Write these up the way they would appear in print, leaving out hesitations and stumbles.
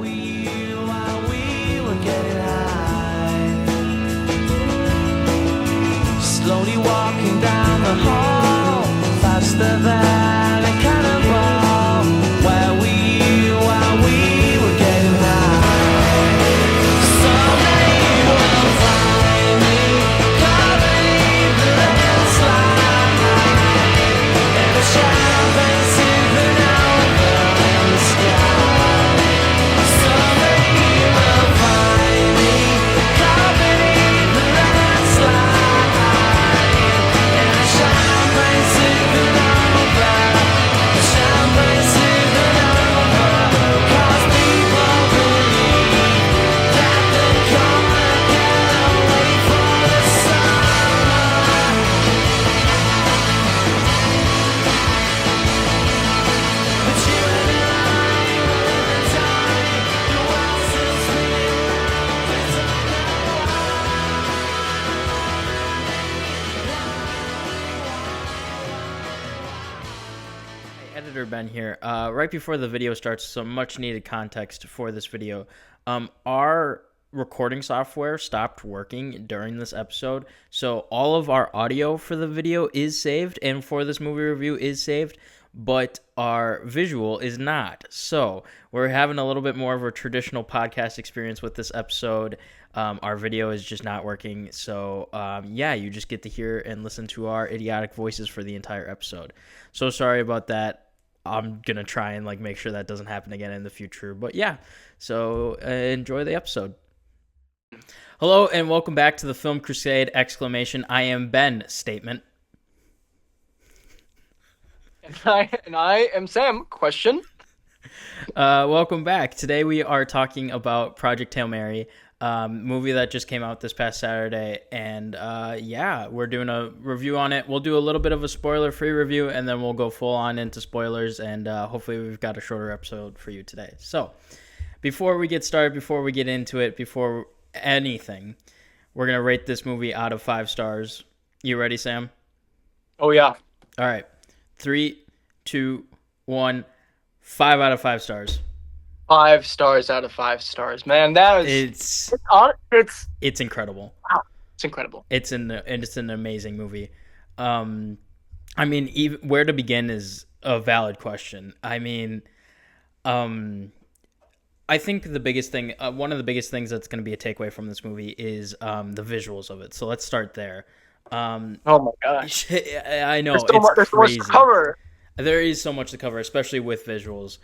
while we were getting high, slowly walking down the hall, faster than a cannonball. Where were you while we were getting high? Someday you will find me caught beneath the landslide in a champagne supernova in the sky. Someday you will find me caught beneath the landslide in a champagne supernova, a champagne supernova. 'Cause people believe that they're gonna get away for the summer. But you and I live in time. The world still spinning round. We don't Hey, Editor Ben here. Right before the video starts, some much needed context for this video. Our recording software stopped working during this episode, so all of our audio for the video is saved and for this movie review is saved, but our visual is not. So we're having a little bit more of a traditional podcast experience with this episode. Our video is just not working, so yeah, you just get to hear and listen to our idiotic voices for the entire episode. So sorry about that. I'm gonna try and make sure that doesn't happen again in the future. But yeah, so enjoy the episode. Hello and welcome back to the film Crusade! I am Ben statement. And I am Sam. Question. Welcome back. Today we are talking about Project Hail Mary, movie that just came out this past Saturday, and yeah, we're doing a review on it. We'll do a little bit of a spoiler-free review, and then we'll go full on into spoilers, and hopefully we've got a shorter episode for you today. So, before we get started, before we get into it, before anything, we're gonna rate this movie out of 5 stars. You ready, Sam? Oh yeah. All right. 3, 2, 1. 5 out of 5 stars. 5 stars out of 5 stars. Man, that is It's incredible. wow. It's incredible. It's an amazing movie. I mean, even where to begin is a valid question. I mean, I think the biggest thing, one of the biggest things that's going to be a takeaway from this movie is the visuals of it. So let's start there. Oh my gosh. I know There's it's so much crazy. to cover. There is so much to cover, especially with visuals.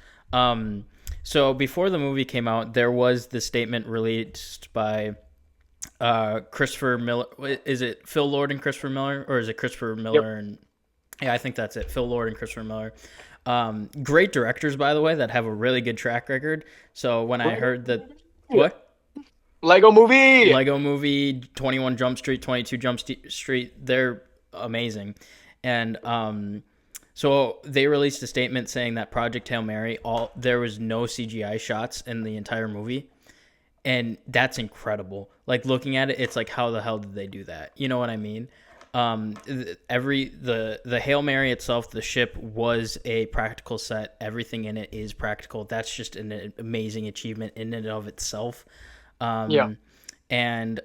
So before the movie came out, there was the statement released by Christopher Miller. Is it Phil Lord and Christopher Miller, or is it Christopher Miller and? Yeah, I think that's it. Phil Lord and Christopher Miller. Great directors, by the way, that have a really good track record. So when I heard that, what? Lego Movie. 21 Jump Street, 22 Jump Street, they're amazing. And so they released a statement saying that Project Hail Mary, there was no CGI shots in the entire movie. And that's incredible. Looking at it, it's how the hell did they do that? You know what I mean? The Hail Mary itself, the ship was a practical set. Everything in it is practical. That's just an amazing achievement in and of itself. Yeah. And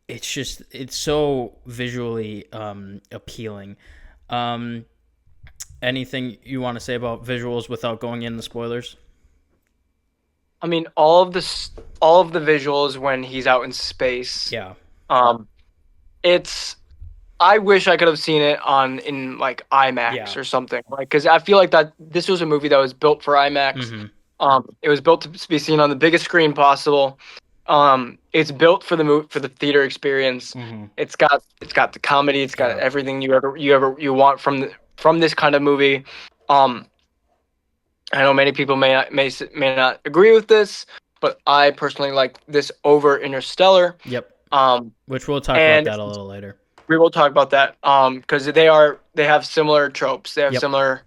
it's so visually appealing. Anything you want to say about visuals without going into spoilers? I mean, all of the visuals when he's out in space. Yeah. I wish I could have seen it in IMAX or something. Because I feel like that this was a movie that was built for IMAX. Mm-hmm. It was built to be seen on the biggest screen possible. It's built for the theater experience. Mm-hmm. It's got the comedy. It's got everything you want from this kind of movie. I know many people may not agree with this, but I personally like this over Interstellar. Yep. Which we'll talk about that a little later. We will talk about that. Because they have similar tropes. They have similar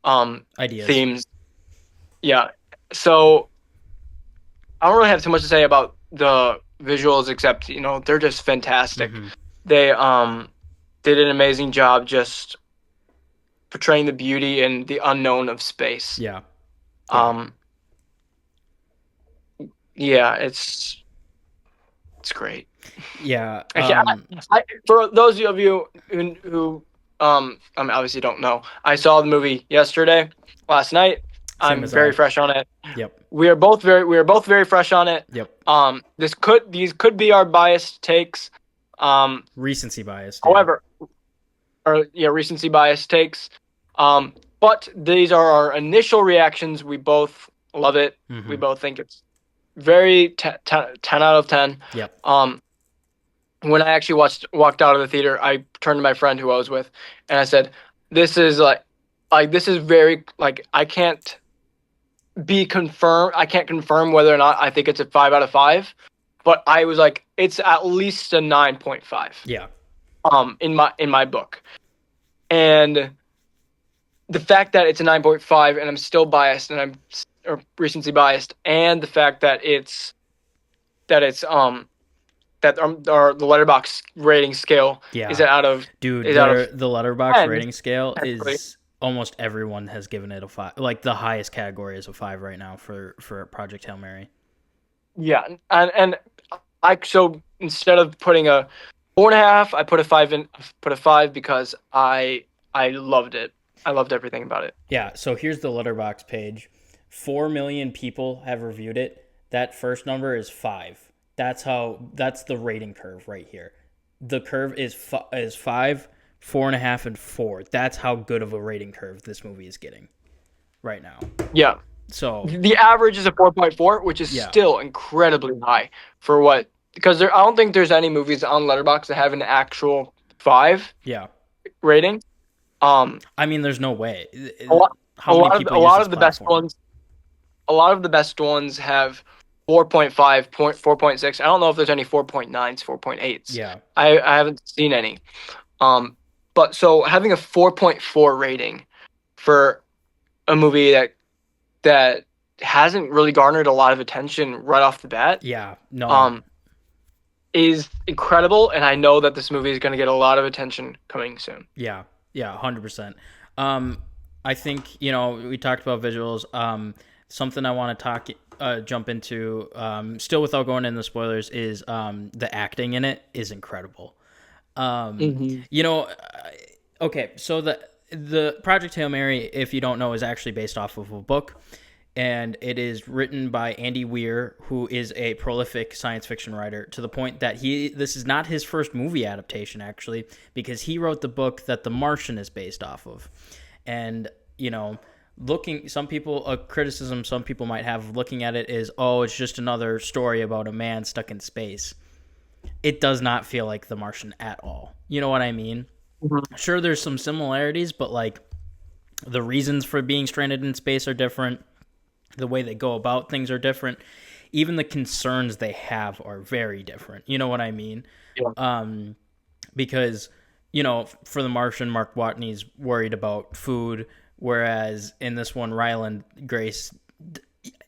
ideas, themes. Yeah. So I don't really have too much to say about the visuals, except they're just fantastic. Mm-hmm. They did an amazing job just portraying the beauty and the unknown of space. Yeah. yeah, it's great. Yeah. Actually, for those of you who I mean, obviously don't know, I saw the movie yesterday, last night. Same I'm as very I. fresh on it. Yep. We are both very fresh on it. Yep. These could be our biased takes. Um, Recency bias. Yeah. however, or yeah, recency bias takes. But these are our initial reactions. We both love it. We Mm-hmm. both think it's very 10 out of 10. Yep. When I actually walked out of the theater, I turned to my friend who I was with, and I said, "This is this is very like I can't confirm whether or not I think it's a 5 out of 5, but I was like, it's at least a 9.5. Yeah. In my book, and the fact that it's a 9.5 and I'm still biased and I'm or recency biased, and the fact that it's the letterbox rating scale is Yeah. out of Dude, is out of the letterbox 10 rating scale technically. is almost everyone has given it a 5. Like the highest category is a 5 right now for Project Hail Mary. Yeah, and I so instead of putting a 4.5, I put a 5 because I loved it. I loved everything about it. Yeah, so here's the letterbox page. 4 million people have reviewed it. That first number is 5. That's the rating curve right here. The curve is 5, 4.5, and 4. That's how good of a rating curve this movie is getting right now. Yeah, So the average is a 4.4, which is yeah, still incredibly high for what because I don't think there's any movies on Letterboxd that have an actual 5 yeah. rating. Um, I mean, there's no way. a lot, How many people a use lot this of the best platform? ones, a lot of the best ones have 4.5, 4.6. I don't know if there's any 4.9s, 4.8s. Yeah, I haven't seen any. Um, but so having a 4.4 rating for a movie that hasn't really garnered a lot of attention right off the bat, yeah. No, um, is incredible, and I know that this movie is going to get a lot of attention coming soon. yeah, yeah, 100%. Um, I think we talked about visuals. Something I want to jump into, still without going into the spoilers, is the acting in it is incredible. Um, Mm-hmm. you know, okay, so the Project Hail Mary, if you don't know, is actually based off of a book, and it is written by Andy Weir, who is a prolific science fiction writer, to the point that this is not his first movie adaptation, actually, because he wrote the book that The Martian is based off of. And, a criticism some people might have looking at it is, oh, it's just another story about a man stuck in space. It does not feel like The Martian at all. You know what I mean? Mm-hmm. Sure, there's some similarities, but like the reasons for being stranded in space are different. The way they go about things are different. Even the concerns they have are very different. You know what I mean? Yeah. Because, for The Martian, Mark Watney's worried about food, whereas in this one, Ryland Grace,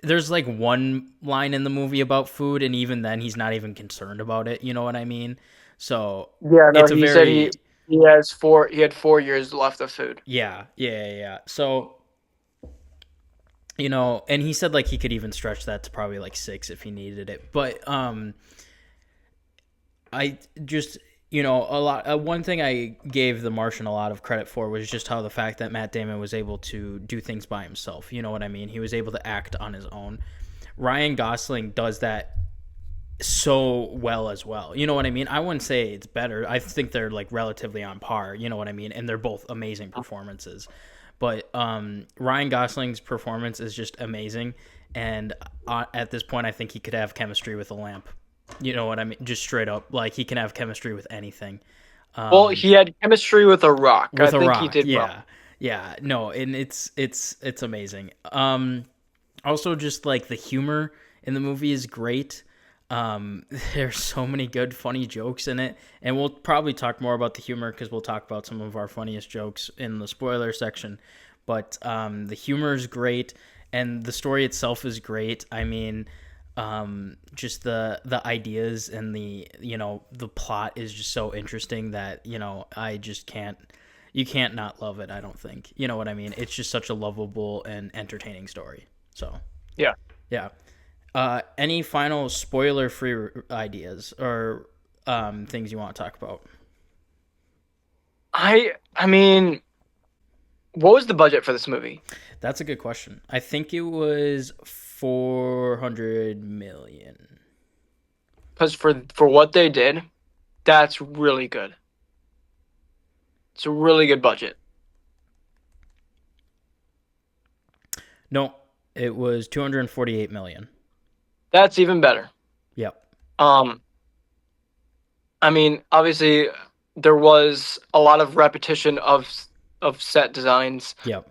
there's like one line in the movie about food, and even then, he's not even concerned about it. You know what I mean? So Yeah, no, it's a he said very he had 4 years left of food. yeah. So and he said like he could even stretch that to probably like 6 if he needed it. But I just a lot. One thing I gave The Martian a lot of credit for was just how the fact that Matt Damon was able to do things by himself. You know what I mean? He was able to act on his own. Ryan Gosling does that so well as well. You know what I mean? I wouldn't say it's better. I think they're like relatively on par. You know what I mean? And they're both amazing performances. But Ryan Gosling's performance is just amazing. And at this point, I think he could have chemistry with a lamp. You know what I mean? Just straight up, like he can have chemistry with anything. Well, he had chemistry with a rock. I With a think he rock, did well. yeah. No, and it's amazing. Also, just like the humor in the movie is great. There's so many good, funny jokes in it, and we'll probably talk more about the humor because we'll talk about some of our funniest jokes in the spoiler section. But the humor is great, and the story itself is great. I mean, just the ideas and the plot is just so interesting that I just can't. You can't not love it. I don't think. You know what I mean? It's just such a lovable and entertaining story. So Yeah. yeah. Any final spoiler-free ideas or things you want to talk about? I mean, what was the budget for this movie? That's a good question. I think it was 400 million. Because for what they did, that's really good. It's a really good budget. No, it was 248 million. That's even better. Yep. Um, I mean, obviously, there was a lot of repetition of set designs. Yep.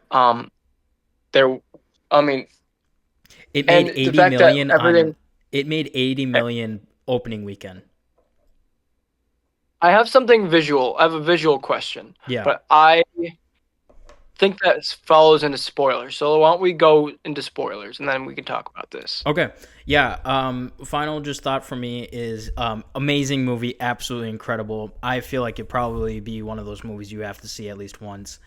There, I mean, It and made the 80 fact that million everything. on it made 80 million opening weekend. I have something visual. I have a visual question, Yeah. but I think that follows into spoilers. So why don't we go into spoilers and then we can talk about this. Okay. Yeah. Final just thought for me is amazing movie, absolutely incredible. I feel like it probably be one of those movies you have to see at least once.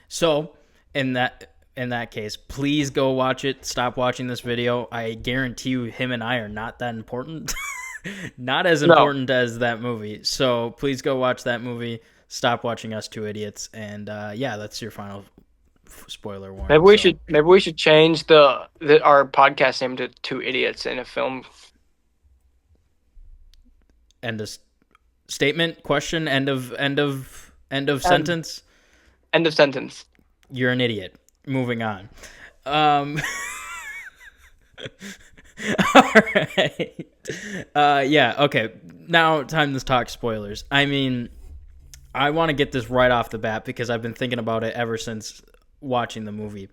So in that case, please go watch it. Stop watching this video. I guarantee you, him and I are not that important. Not as important as that movie. So please go watch that movie. Stop watching us two idiots. And yeah, that's your final spoiler warning. Maybe we should change our podcast name to Two Idiots in a Film. End of statement, question, end of sentence. End of sentence. You're an idiot. Moving on. All right. Yeah, okay. Now time to talk spoilers. I mean, I want to get this right off the bat because I've been thinking about it ever since watching the movie.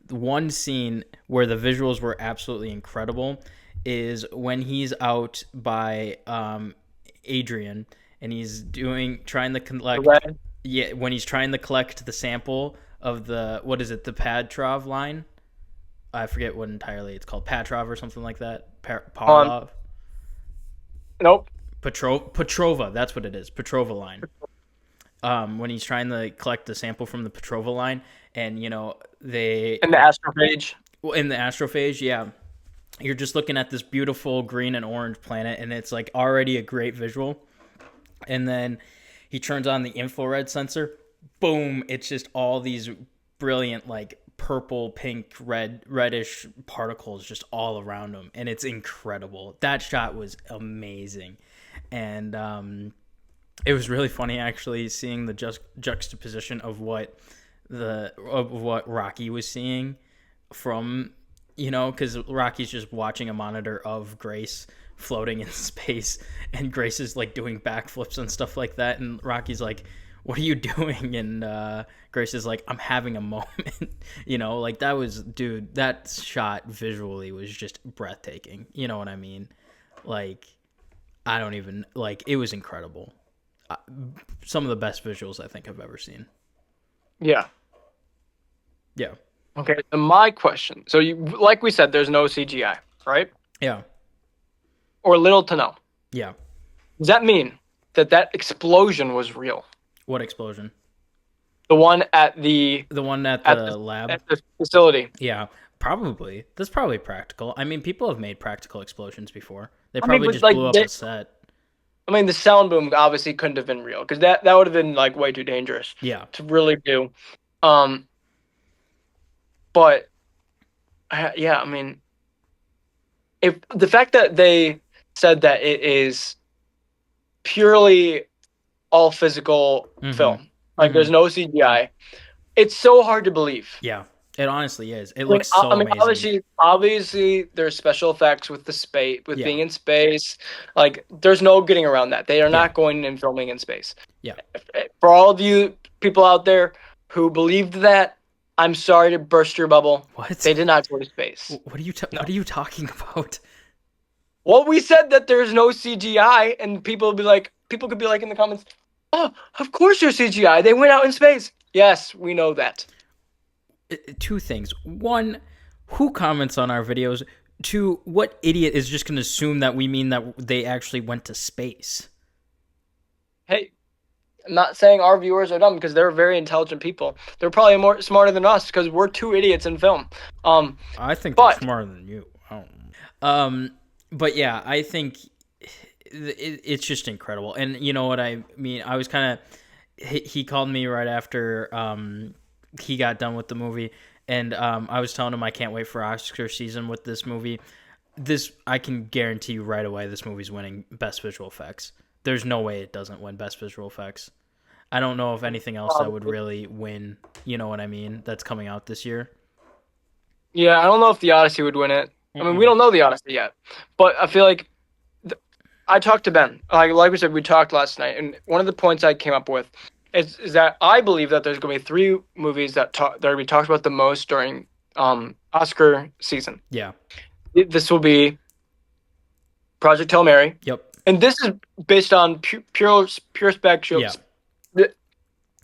The one scene where the visuals were absolutely incredible is when he's out by Adrian and he's trying to collect. Yeah, when he's trying to collect the sample of the the Patrov line. I forget what entirely it's called, Patrov or something like that. Parlov. Nope. Petrova, that's what it is. Petrova line. When he's trying to collect the sample from the Petrova line, and they in the astrophage. In the astrophage, yeah, you're just looking at this beautiful green and orange planet, and it's like already a great visual. And then he turns on the infrared sensor. Boom! It's just all these brilliant, like purple, pink, reddish particles just all around him, and it's incredible. That shot was amazing, and it was really funny actually seeing the juxtaposition of what Rocky was seeing from, because Rocky's just watching a monitor of Grace floating in space, and Grace is like doing backflips and stuff like that, and Rocky's like, what are you doing? And Grace is like, I'm having a moment. Like that shot visually was just breathtaking. You know what I mean? Like, I don't even, like, it was incredible. Some of the best visuals I think I've ever seen. Yeah. Yeah. Okay, so my question. So like we said, there's no CGI, right? Yeah. Or little to no. Yeah. Does that mean that explosion was real? What explosion? The one at the lab? At the facility. Yeah, probably. That's probably practical. I mean, people have made practical explosions before. They probably just blew up a set. I mean, the sound boom obviously couldn't have been real because that would have been like way too dangerous. Yeah. To really do. But yeah, I mean, if the fact that they said that it is purely all physical film, like there's no CGI, it's so hard to believe. Yeah, it honestly is. It looks so amazing. Obviously, there's special effects with being in space. Like, there's no getting around that. They are not going and filming in space. Yeah. For all of you people out there who believed that, I'm sorry to burst your bubble. What? They did not go to space. What are you talking about? Well, we said that there's no CGI, and people could be like in the comments, "Oh, of course there's CGI. They went out in space." Yes, we know that. Two things. One, who comments on our videos? Two, what idiot is just going to assume that we mean that they actually went to space? Hey, I'm not saying our viewers are dumb because they're very intelligent people. They're probably more smarter than us because we're two idiots in film. I think they're smarter than you. But yeah, I think it's just incredible. And you know what I mean? I was kind of he called me right after he got done with the movie, and I was telling him I can't wait for Oscar season with this movie. This I can guarantee you right away. This movie's winning Best Visual Effects. There's no way it doesn't win Best Visual Effects. I don't know of anything else that would really win. You know what I mean? That's coming out this year. Yeah, I don't know if the Odyssey would win it. I mean, we Mm-mm. don't know the Odyssey yet, but I feel like I talked to Ben. Like we said, we talked last night, and one of the points I came up with is that I believe that there's going to be three movies that are going to be talked about the most during Oscar season. Yeah. This will be Project Hail Mary, Yep. and this is based on Yeah.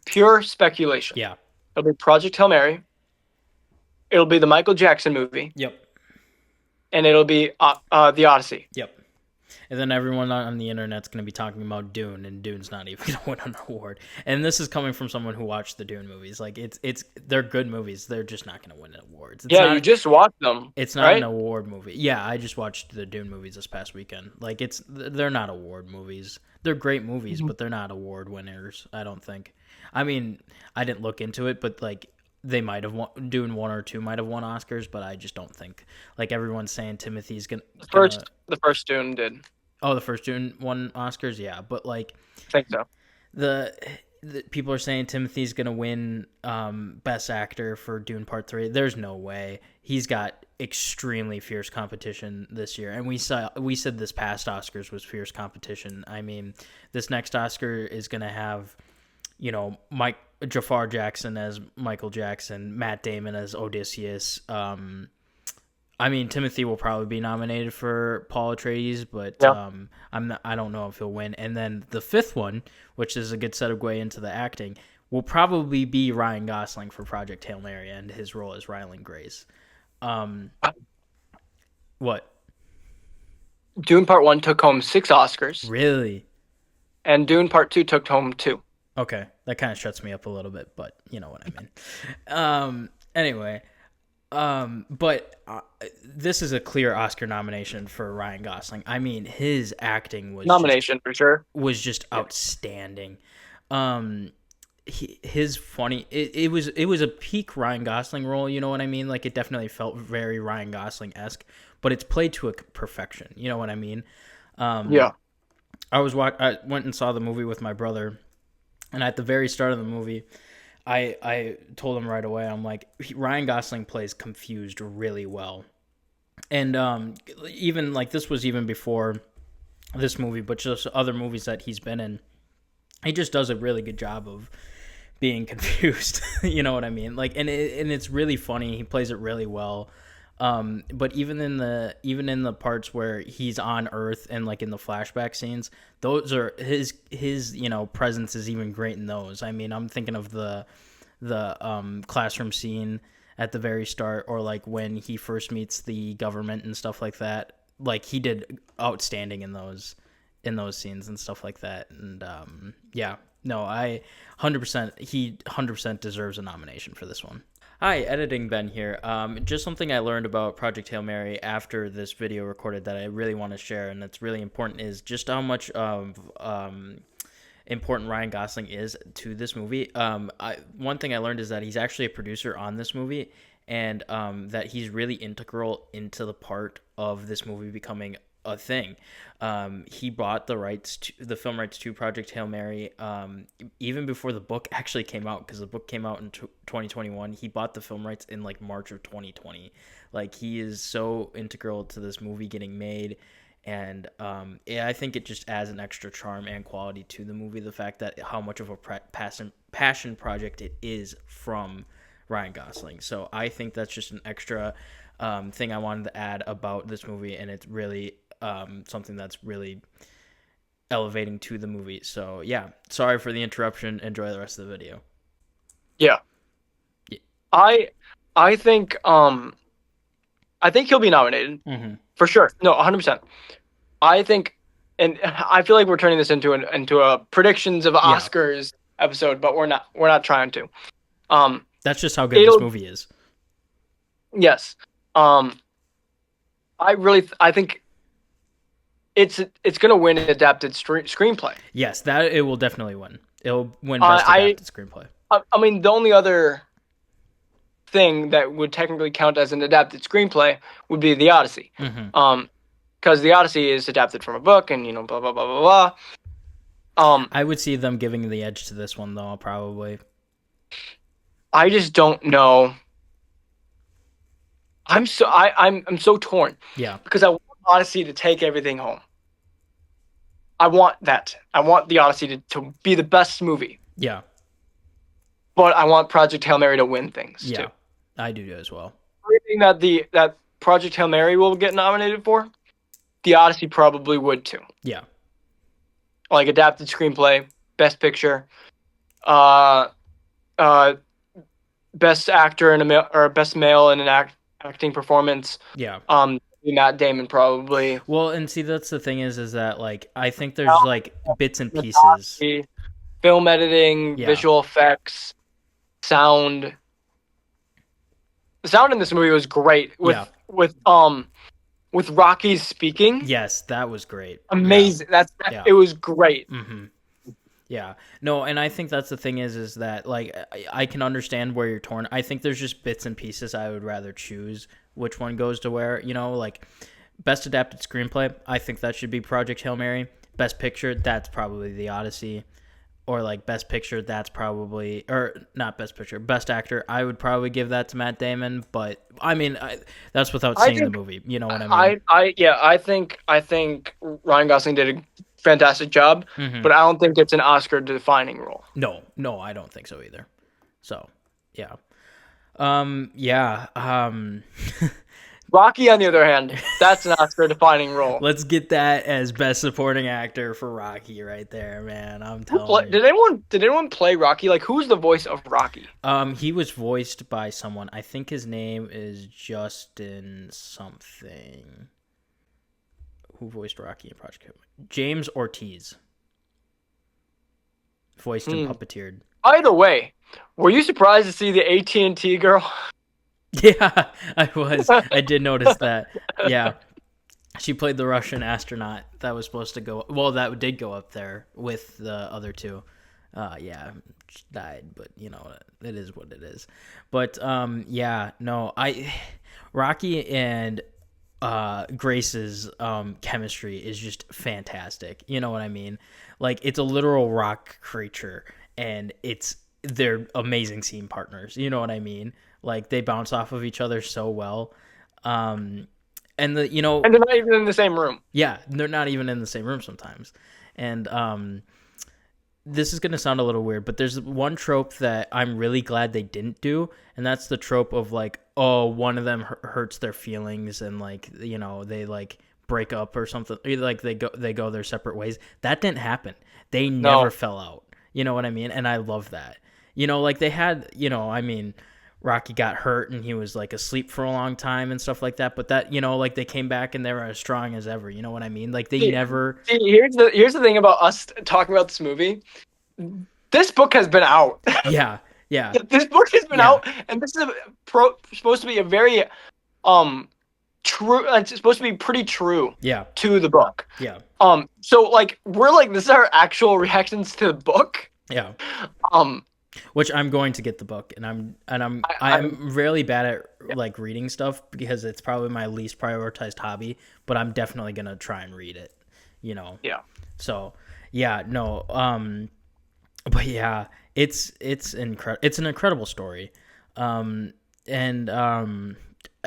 pure speculation. Yeah. It'll be Project Hail Mary. It'll be the Michael Jackson movie, Yep. and it'll be the Odyssey. Yep. And then everyone on the internet's going to be talking about Dune, and Dune's not even going to win an award. And this is coming from someone who watched the Dune movies. Like they're good movies. They're just not going to win awards. It's Yeah, not, you just watched them. it's not right? an award movie. Yeah, I just watched the Dune movies this past weekend. Like they're not award movies. They're great movies, but they're not award winners. I don't think. I mean, I didn't look into it, but like they might have won. Dune 1 or 2 might have won Oscars, but I just don't think. Like everyone's saying, Timothy's gonna. The first Dune did. Oh, the first Dune won Oscars, yeah, but like I think so. the people are saying Timothy's gonna win Best Actor for Dune Part 3. There's no way. He's got extremely fierce competition this year, and we said this past Oscars was fierce competition. I mean, this next Oscar is gonna have, you know, Jafar Jackson as Michael Jackson, Matt Damon as Odysseus. I mean, Timothy will probably be nominated for Paul Atreides, but Yeah. I don't know if he'll win. And then the fifth one, which is a good segue into the acting, will probably be Ryan Gosling for Project Hail Mary and his role as Ryland Grace. What? Dune Part 1 took home 6 Oscars, Really? and Dune Part 2 took home 2. Okay, that kind of shuts me up a little bit, but you know what I mean. Anyway. But this is a clear Oscar nomination for Ryan Gosling. I mean, his acting was Nomination for sure. was just outstanding. His funny it was a peak Ryan Gosling role. You know what I mean? Like it definitely felt very Ryan Gosling-esque, but it's played to a perfection. You know what I mean? Yeah. I went and saw the movie with my brother, and at the very start of the movie, I told him right away, I'm like, Ryan Gosling plays confused really well. And even like this was even before this movie, but just other movies that he's been in, he just does a really good job of being confused. You know what I mean? Like, and it's really funny. He plays it really well. But even in the parts where he's on Earth and like in the flashback scenes, those are his presence is even great in those. I mean, I'm thinking of the classroom scene at the very start, or like when he first meets the government and stuff like that. Like he did outstanding in those scenes and stuff like that. And yeah, no, I 100% he 100% deserves a nomination for this one. Hi, Editing Ben here. Just something I learned about Project Hail Mary after this video recorded that I really want to share, and that's really important, is just how much of important Ryan Gosling is to this movie. One thing I learned is that he's actually a producer on this movie, and that he's really integral into the part of this movie becoming a thing. He bought the film rights to Project Hail Mary even before the book actually came out, because the book came out in 2021. He bought the film rights in like March of 2020. Like he is so integral to this movie getting made, and yeah, I think it just adds an extra charm and quality to the movie. The fact that how much of a passion project it is from Ryan Gosling. So I think that's just an extra thing I wanted to add about this movie, and it's really something that's really elevating to the movie. So yeah, sorry for the interruption. Enjoy the rest of the video. Yeah. Yeah. I think he'll be nominated for sure. No, 100%. I think, and I feel like we're turning this into a predictions of Oscars episode, but we're not trying to. That's just how good this movie is. Yes. I think it's gonna win adapted screenplay. Yes, that it will definitely win. It'll win best adapted screenplay. I mean, the only other thing that would technically count as an adapted screenplay would be The Odyssey. Because The Odyssey is adapted from a book, and blah blah blah blah blah. I would see them giving the edge to this one though, probably. I just don't know. I'm so torn. Yeah. Because I want Odyssey to take everything home. I want that. I want The Odyssey to be the best movie. Yeah. But I want Project Hail Mary to win things too. I do as well. Everything that Project Hail Mary will get nominated for, The Odyssey probably would too. Yeah. Like adapted screenplay, best picture, best actor in a male, or best male in an acting performance. Yeah. Matt Damon probably. Well, and see, that's the thing is that like I think there's like bits and pieces. Film editing, visual effects, sound. The sound in this movie was great with Rocky's speaking. Yes, that was great. Amazing. It was great. Mm-hmm. Yeah. No, and I think that's the thing is that like I can understand where you're torn. I think there's just bits and pieces I would rather choose which one goes to where, like best adapted screenplay, I think that should be Project Hail Mary. Best picture, that's probably The Odyssey. Or like best picture, that's probably, or not best picture, best actor, I would probably give that to Matt Damon, but I mean that's without seeing the movie. You know what I mean? I think Ryan Gosling did a fantastic job, but I don't think it's an Oscar defining role. No, I don't think so either. So, yeah. Rocky, on the other hand, that's an Oscar defining role. Let's get that as best supporting actor for Rocky right there, man. I'm telling you. Did anyone play Rocky? Like, who's the voice of Rocky? He was voiced by someone. I think his name is Justin something. Who voiced Rocky in Project Hail Mary? James Ortiz. Voiced and puppeteered. By the way, were you surprised to see the AT&T girl? Yeah, I was. I did notice that. Yeah. She played the Russian astronaut that was supposed to go... Well, that did go up there with the other two. Yeah, she died, but, it is what it is. But, Rocky and Grace's chemistry is just fantastic. You know what I mean? Like, it's a literal rock creature, and they're amazing scene partners. You know what I mean? Like, they bounce off of each other so well. And and they're not even in the same room. Yeah, they're not even in the same room sometimes. And this is going to sound a little weird, but there's one trope that I'm really glad they didn't do, and that's the trope of, like, oh, one of them hurts their feelings and, like, they, like, break up or something. Like, they go their separate ways. That didn't happen. They never fell out. You know what I mean? And I love that. Like, they had, Rocky got hurt and he was like asleep for a long time and stuff like that. But that, like they came back and they were as strong as ever. You know what I mean? Like they never. Here's the thing about us talking about this movie. This book has been out. Yeah. This book has been out, and this is supposed to be a very true. It's supposed to be pretty true. Yeah. To the book. Yeah. So like we're like this is our actual reactions to the book. Yeah. Which I'm going to get the book, and I'm really bad at like reading stuff because it's probably my least prioritized hobby. But I'm definitely gonna try and read it. Yeah. So yeah, no. But yeah, it's incredible. It's an incredible story. Even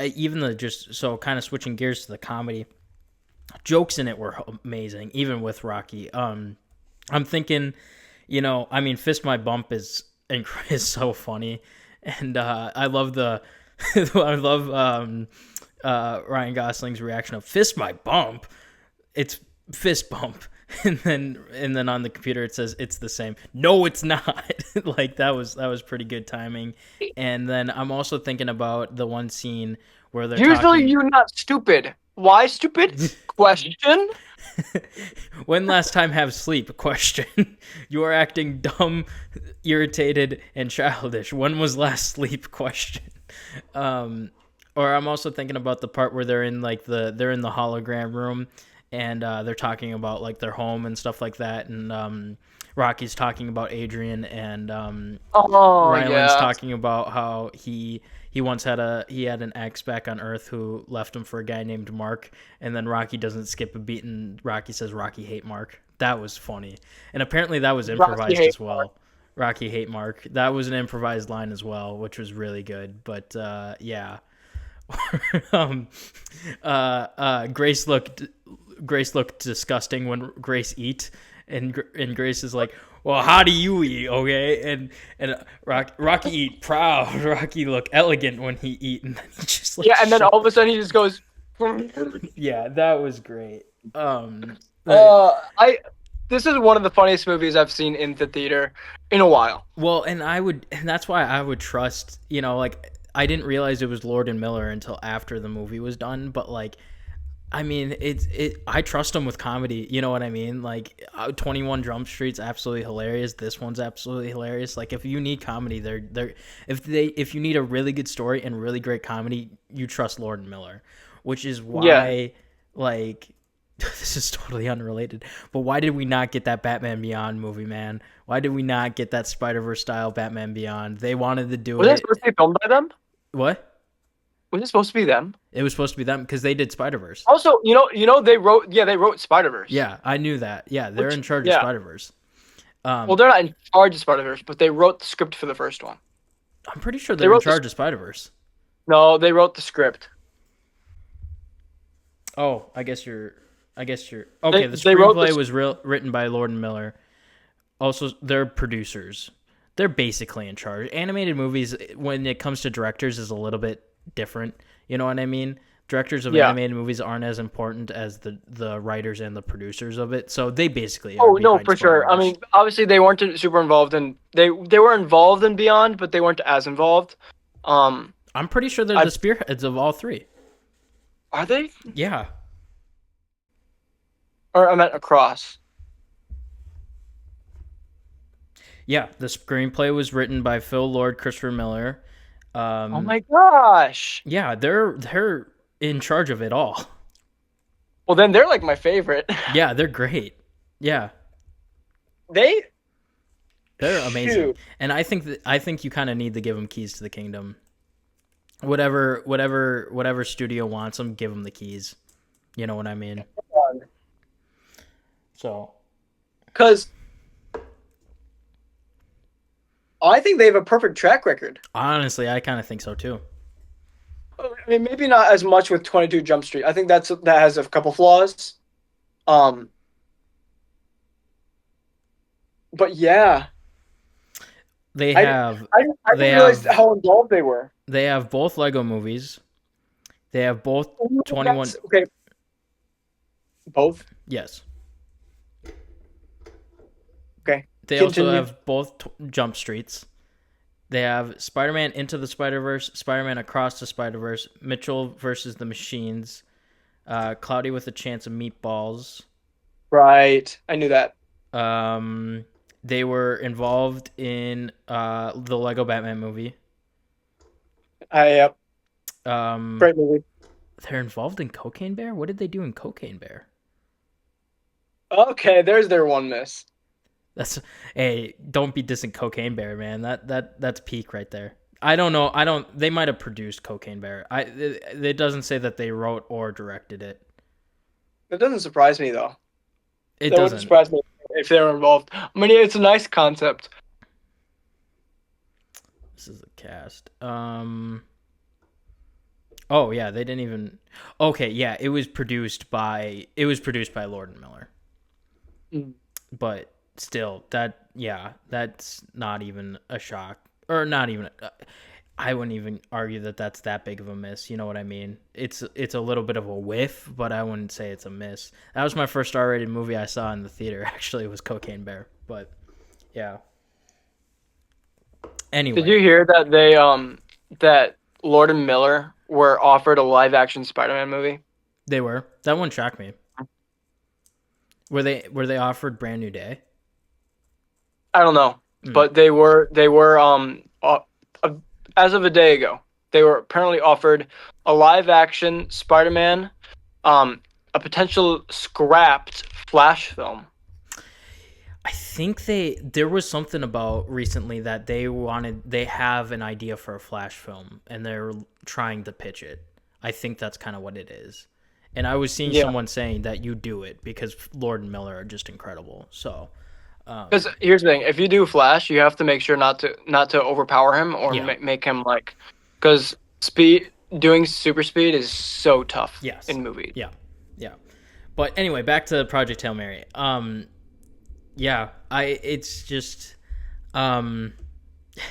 kind of switching gears to the comedy, jokes in it were amazing, even with Rocky. I'm thinking, Fist My Bump is so funny, and I love Ryan Gosling's reaction of Fist My Bump. It's fist bump, and then on the computer it says it's the same. No, it's not. Like that was pretty good timing. And then I'm also thinking about the one scene where they're usually you're not stupid. Why stupid? Question. When last time have sleep? Question. You are acting dumb, irritated, and childish. When was last sleep? Question. Or I'm also thinking about the part where they're in like they're in the hologram room, and they're talking about like their home and stuff like that, and Rocky's talking about Adrian, and Oh Ryland's yeah. talking about how he once had an ex back on Earth who left him for a guy named Mark, and then Rocky doesn't skip a beat, and Rocky says Rocky hate Mark. That was funny, and apparently that was Rocky improvised hate as well. Rocky hate Mark. That was an improvised line as well, which was really good. But yeah. um, Grace looked disgusting when Grace eat, and Grace is like, "Well, how do you eat, okay?" And Rocky eat proud. Rocky look elegant when he eat, and then he just like Yeah, and then all of a sudden he just goes. yeah, that was great. Like, I. This is one of the funniest movies I've seen in the theater in a while. well, and that's why I would trust, like I didn't realize it was Lord and Miller until after the movie was done, but like I mean, I trust them with comedy. You know what I mean? Like, 21 Jump Street's absolutely hilarious. This one's absolutely hilarious. Like, if you need comedy, if you need a really good story and really great comedy, you trust Lord and Miller, which is why, Yeah. like, this is totally unrelated, but why did we not get that Batman Beyond movie, man? Why did we not get that Spider-Verse style Batman Beyond? They wanted to do Was it it. supposed to be filmed by them? What? Was it supposed to be them? It was supposed to be them because they did Spider-Verse. Also, they wrote Spider-Verse. Yeah, I knew that. Yeah, they're Which, in charge of yeah. Spider-Verse. Well, they're not in charge of Spider-Verse, but they wrote the script for the first one. I'm pretty sure They they're in wrote the, charge of Spider-Verse. no, they wrote the script. Oh, I guess you're. Okay, the They wrote screenplay the, was written by Lord and Miller. Also, they're producers. They're basically in charge. Animated movies, when it comes to directors, is a little bit different. You know what I mean? Directors of yeah. animated movies aren't as important as the writers and the producers of it. So they basically are Oh no, behind for sure. I Spider-Verse. mean, obviously they weren't super involved in they were involved in Beyond, but they weren't as involved. I'm pretty sure they're I the spearheads of all three. are they? Yeah. Or I meant across. Yeah, the screenplay was written by Phil Lord, Christopher Miller. Oh my gosh. Yeah, they're in charge of it all. Well, then they're like my favorite. Yeah, they're great. Yeah, They they're amazing. shoot. And I think you kind of need to give them keys to the kingdom. Whatever studio wants them, give them the keys. You know what I mean? So, Because I think they have a perfect track record. honestly, I kind of think so too. I mean, maybe not as much with 22 Jump Street. I think that has a couple flaws. Um, but yeah, They I have I, I they didn't realize have how involved they were. they have both Lego movies. They have both 21. Okay, both. Yes. Okay, They also continue. have both Jump Streets. They have Spider-Man Into the Spider-Verse, Spider-Man Across the Spider-Verse, Mitchell versus the Machines, Cloudy with a Chance of Meatballs. Right, I knew that. They were involved in the Lego Batman movie. Yep, Um, great movie. they're involved in Cocaine Bear? What did they do in Cocaine Bear? Okay, there's their one miss. That's hey, don't be dissing Cocaine Bear, man. That's peak right there. I don't know. They might have produced Cocaine Bear. It doesn't say that they wrote or directed it. That doesn't surprise me though. It That wouldn't doesn't. surprise me if they were involved. I mean, it's a nice concept. This is the cast. Oh yeah, they didn't even. Okay, yeah, it was produced by Lord and Miller. Mm. But still, that's not even a shock, or not even. I wouldn't even argue that that's that big of a miss. You know what I mean? It's a little bit of a whiff, but I wouldn't say it's a miss. That was my first R-rated movie I saw in the theater. Actually, it was Cocaine Bear. But yeah. Anyway, Did you hear that that Lord and Miller were offered a live action Spider-Man movie? they were. That one shocked me. Were they offered Brand New Day? I don't know, Mm. but they were as of a day ago. they were apparently offered a live action Spider-Man, a potential scrapped Flash film. I think there was something about recently that they have an idea for a Flash film and they're trying to pitch it. I think that's kind of what it is. And I was seeing Yeah. someone saying that you do it because Lord and Miller are just incredible. So, Because here's the thing: if you do Flash, you have to make sure not to overpower him or Yeah. make him like, because speed doing super speed is so tough yes. in movies. Yeah. Yeah. But anyway, back to Project Hail Mary. Yeah, it's just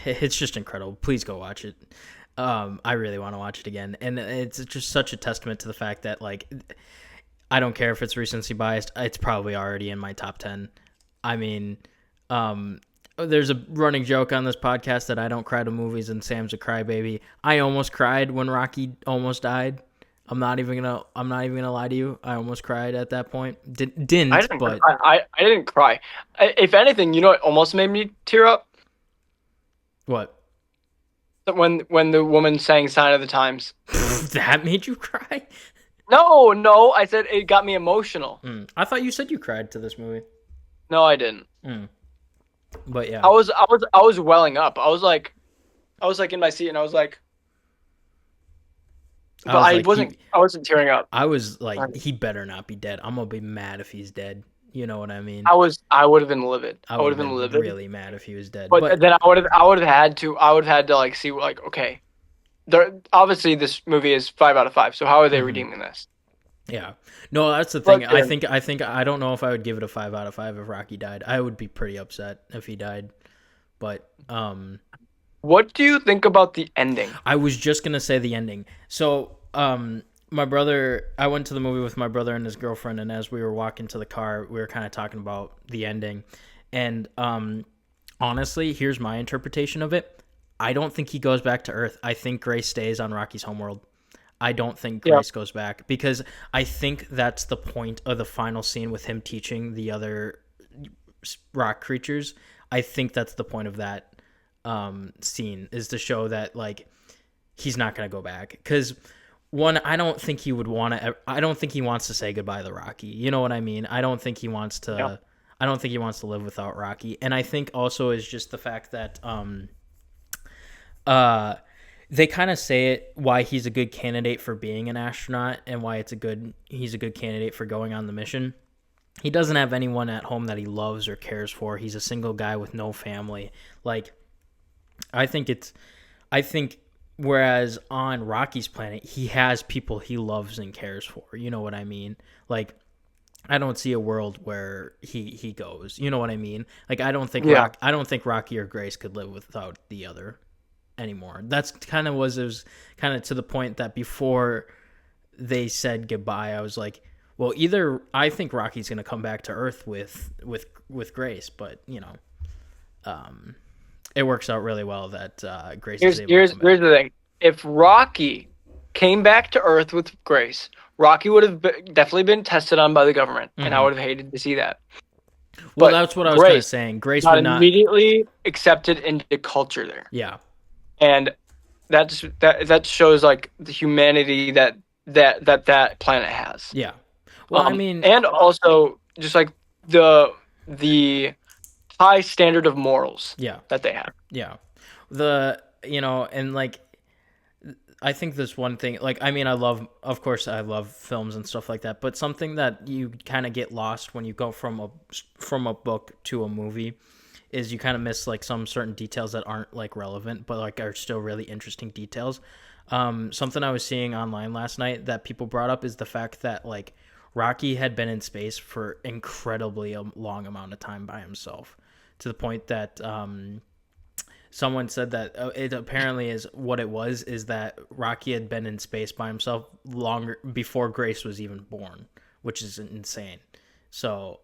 it's just incredible. Please go watch it. I really want to watch it again. And it's just such a testament to the fact that, like, I don't care if it's recency biased. It's probably already in my top 10. I mean, there's a running joke on this podcast that I don't cry to movies and Sam's a crybaby. I almost cried when Rocky almost died. I'm not even gonna lie to you. I almost cried at that point. Didn't but I didn't cry. If anything, you know, it almost made me tear up what? when the woman sang "Sign of the Times." That made you cry? No, I said it got me emotional. I thought you said you cried to this movie. No, I didn't. But yeah, I was welling up. I was like in my seat, and I was like, but I wasn't tearing up. I was like, he better not be dead. I'm gonna be mad if he's dead. You know what I mean? I would have been livid. I would have been livid. Really mad if he was dead. But then I would have had to like see, like, okay, obviously this movie is 5 out of 5. So how are they redeeming this? Yeah, no, that's the thing. But, I think I don't know if I would give it a 5 out of 5 if Rocky died. I would be pretty upset if he died. But what do you think about the ending? I was just gonna say the ending. So my brother, I went to the movie with my brother and his girlfriend, and as we were walking to the car, we were kind of talking about the ending. And honestly, here's my interpretation of it. I don't think he goes back to Earth. I think Grace stays on Rocky's homeworld. I don't think Grace goes back, because I think that's the point of the final scene with him teaching the other rock creatures. I think that's the point of that scene, is to show that, like, he's not going to go back. Because one, I don't think he would want to. I don't think he wants to say goodbye to Rocky. You know what I mean? I don't think he wants to. Yeah. I don't think he wants to live without Rocky. And I think also is just the fact that they kind of say it, why he's a good candidate for being an astronaut and why he's a good candidate for going on the mission. He doesn't have anyone at home that he loves or cares for. He's a single guy with no family. Like, I think whereas on Rocky's planet, he has people he loves and cares for. You know what I mean? Like, I don't see a world where he goes. You know what I mean? Like, I don't think Rocky or Grace could live without the other anymore. That's kind of it was kind of to the point that before they said goodbye, I was like, well, either I think Rocky's going to come back to Earth with Grace, but you know, it works out really well that Grace is able to come back. Here's the thing: if Rocky came back to Earth with Grace, Rocky would have definitely been tested on by the government, and I would have hated to see that. Well, that's what I was kind of saying. Grace would not immediately accepted into culture there. Yeah. And that shows, like, the humanity that planet has. Yeah. Well, I mean, and also just like the high standard of morals. Yeah. That they have. Yeah. And like, I think this one thing, like, I mean, of course I love films and stuff like that, but something that you kind of get lost when you go from a book to a movie is you kind of miss, like, some certain details that aren't, like, relevant, but, like, are still really interesting details. Something I was seeing online last night that people brought up is the fact that, like, Rocky had been in space for incredibly a long amount of time by himself, to the point that someone said that it apparently is what it was, is that Rocky had been in space by himself longer before Grace was even born, which is insane. So,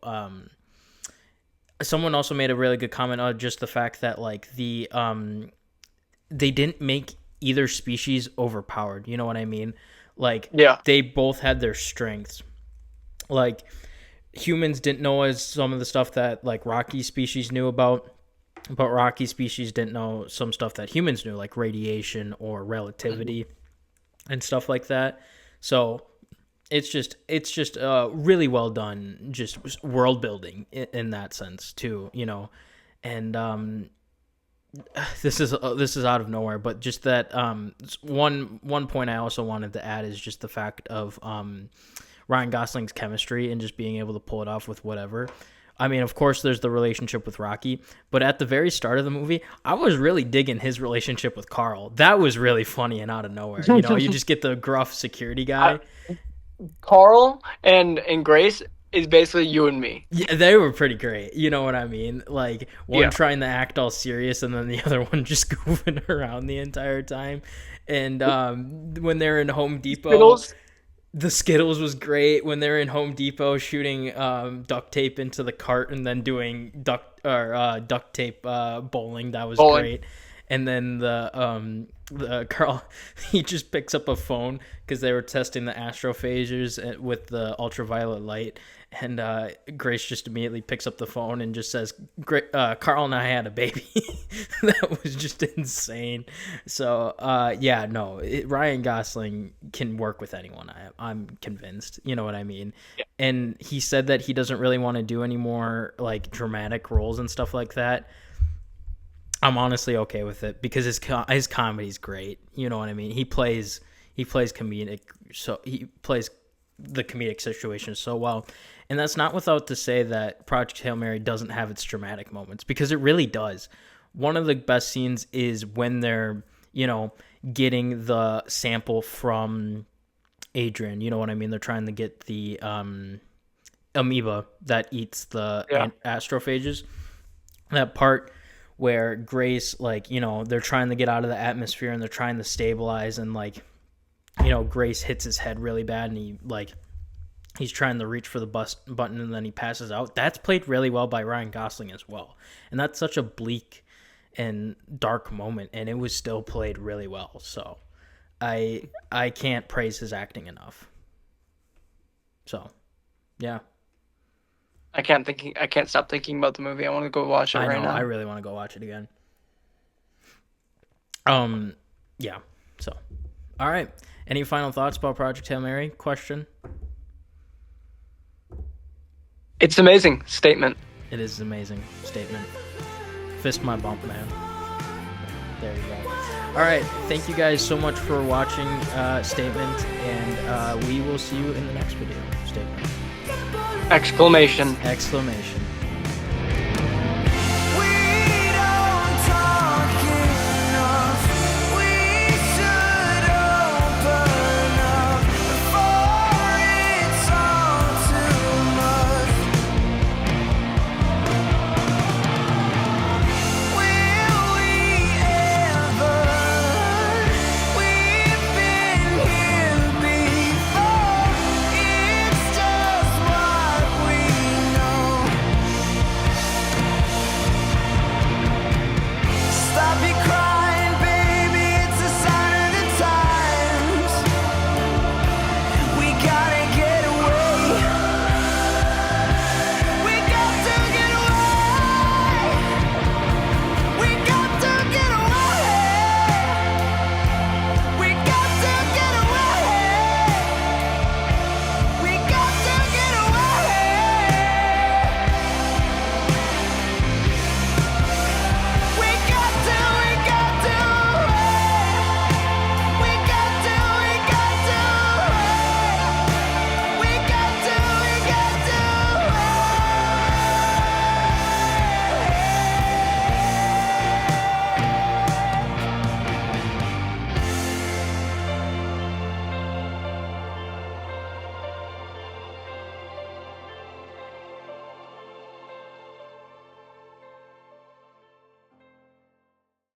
someone also made a really good comment on just the fact that, like, they didn't make either species overpowered. You know what I mean? Like, they both had their strengths. Like, humans didn't know as some of the stuff that, like, Rocky's species knew about. but Rocky species didn't know some stuff that humans knew, like radiation or relativity and stuff like that. So it's just really well done, just world building in that sense too, you know. And this is out of nowhere, but just that one point I also wanted to add is just the fact of Ryan Gosling's chemistry and just being able to pull it off with whatever. I mean, of course, there's the relationship with Rocky, but at the very start of the movie, I was really digging his relationship with Carl. That was really funny and out of nowhere. You know, you just get the gruff security guy. Carl and Grace is basically you and me. Yeah, they were pretty great. You know what I mean? Like, one trying to act all serious and then the other one just goofing around the entire time. And when they're in Home Depot... Skittles. The Skittles was great when they're in Home Depot shooting duct tape into the cart and then doing duct tape bowling. That was great. And then the Carl, he just picks up a phone because they were testing the astrophasers with the ultraviolet light. And Grace just immediately picks up the phone and just says, Carl and I had a baby. That was just insane. So, Ryan Gosling can work with anyone. I'm convinced. You know what I mean? Yeah. And he said that he doesn't really want to do any more like dramatic roles and stuff like that. I'm honestly okay with it because his comedy's great. You know what I mean? He plays comedic, so he plays the comedic situation so well. And that's not without to say that Project Hail Mary doesn't have its dramatic moments, because it really does. One of the best scenes is when they're, you know, getting the sample from Adrian. You know what I mean? They're trying to get the amoeba that eats the astrophages. That part where Grace, like, you know, they're trying to get out of the atmosphere and they're trying to stabilize, and like, you know, Grace hits his head really bad and he's trying to reach for the button and then he passes out. That's played really well by Ryan Gosling as well. And that's such a bleak and dark moment, and it was still played really well. So I can't praise his acting enough. So, yeah. I can't stop thinking about the movie. I want to go watch it right now. I really want to go watch it again. Yeah. So, all right. Any final thoughts about Project Hail Mary? Question? It's amazing statement. It is an amazing statement. Fist my bump, man. There you go. All right. Thank you guys so much for watching Statement, and we will see you in the next video. Statement. Exclamation. Exclamation.